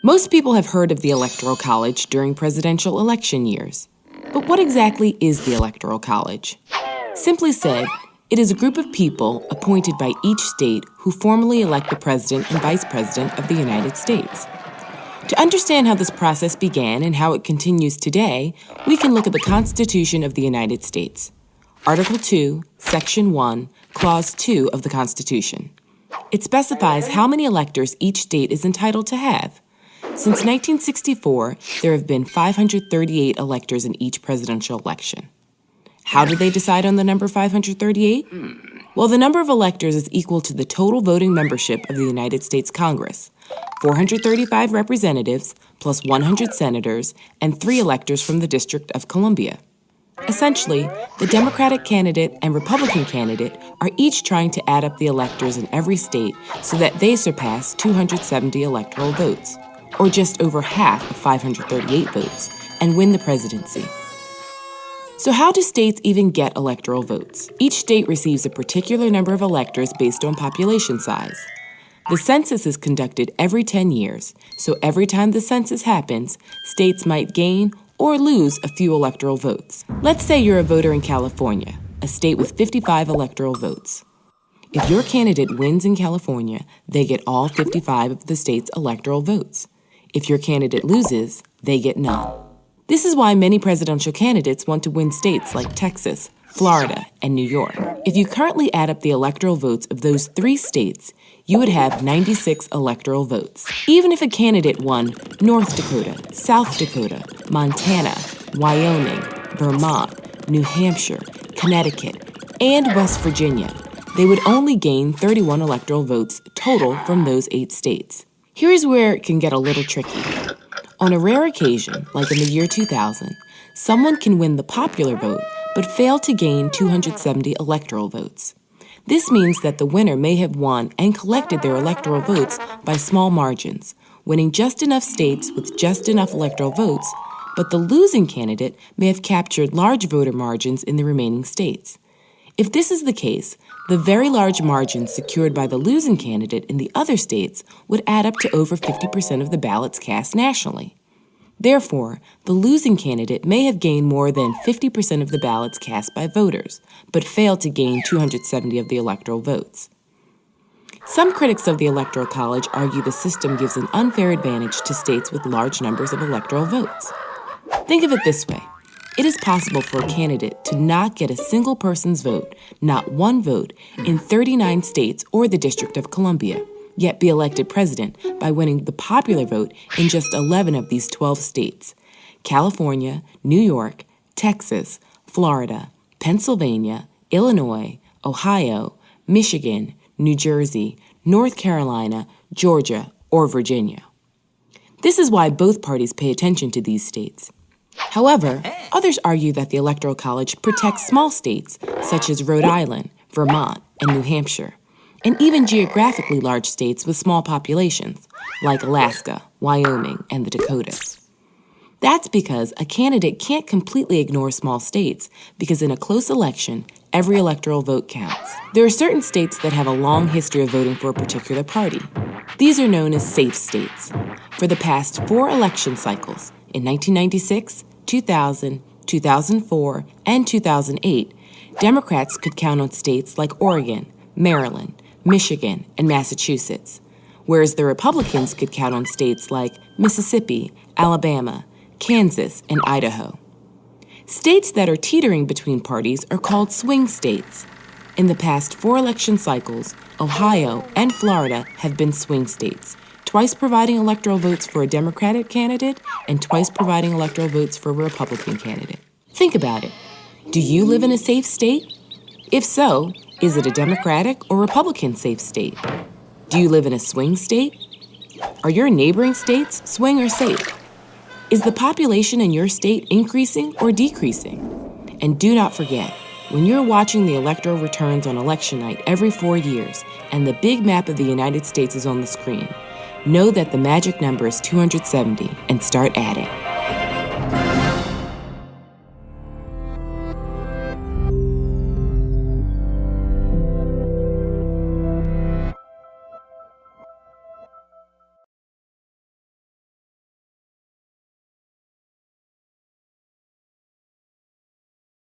Most people have heard of the Electoral College during presidential election years. But what exactly is the Electoral College? Simply said, it is a group of people appointed by each state who formally elect the President and Vice President of the United States. To understand how this process began and how it continues today, we can look at the Constitution of the United States. Article 2, Section 1, Clause 2 of the Constitution. It specifies how many electors each state is entitled to have. Since 1964, there have been 538 electors in each presidential election. How did they decide on the number 538? Well, the number of electors is equal to the total voting membership of the United States Congress, 435 representatives plus 100 senators and 3 electors from the District of Columbia. Essentially, the Democratic candidate and Republican candidate are each trying to add up the electors in every state so that they surpass 270 electoral votes, or just over half of 538 votes, and win the presidency. So how do states even get electoral votes? Each state receives a particular number of electors based on population size. The census is conducted every 10 years, so every time the census happens, states might gain or lose a few electoral votes. Let's say you're a voter in California, a state with 55 electoral votes. If your candidate wins in California, they get all 55 of the state's electoral votes. If your candidate loses, they get none. This is why many presidential candidates want to win states like Texas, Florida, and New York. If you currently add up the electoral votes of those 3 states, you would have 96 electoral votes. Even if a candidate won North Dakota, South Dakota, Montana, Wyoming, Vermont, New Hampshire, Connecticut, and West Virginia, they would only gain 31 electoral votes total from those 8 states. Here's where it can get a little tricky. On a rare occasion, like in the year 2000, someone can win the popular vote but fail to gain 270 electoral votes. This means that the winner may have won and collected their electoral votes by small margins, winning just enough states with just enough electoral votes, but the losing candidate may have captured large voter margins in the remaining states. If this is the case, the very large margins secured by the losing candidate in the other states would add up to over 50% of the ballots cast nationally. Therefore, the losing candidate may have gained more than 50% of the ballots cast by voters, but failed to gain 270 of the electoral votes. Some critics of the Electoral College argue the system gives an unfair advantage to states with large numbers of electoral votes. Think of it this way. It is possible for a candidate to not get a single person's vote, not one vote, in 39 states or the District of Columbia, yet be elected president by winning the popular vote in just 11 of these 12 states: California, New York, Texas, Florida, Pennsylvania, Illinois, Ohio, Michigan, New Jersey, North Carolina, Georgia, or Virginia. This is why both parties pay attention to these states. However, others argue that the Electoral College protects small states such as Rhode Island, Vermont, and New Hampshire, and even geographically large states with small populations, like Alaska, Wyoming, and the Dakotas. That's because a candidate can't completely ignore small states, because in a close election, every electoral vote counts. There are certain states that have a long history of voting for a particular party. These are known as safe states. For the past 4 election cycles, in 1996, 2000, 2004, and 2008, Democrats could count on states like Oregon, Maryland, Michigan, and Massachusetts, whereas the Republicans could count on states like Mississippi, Alabama, Kansas, and Idaho. States that are teetering between parties are called swing states. In the past 4 election cycles, Ohio and Florida have been swing states, twice providing electoral votes for a Democratic candidate and twice providing electoral votes for a Republican candidate. Think about it. Do you live in a safe state? If so, is it a Democratic or Republican safe state? Do you live in a swing state? Are your neighboring states swing or safe? Is the population in your state increasing or decreasing? And do not forget, when you're watching the electoral returns on election night every 4 years and the big map of the United States is on the screen, know that the magic number is 270 and start adding.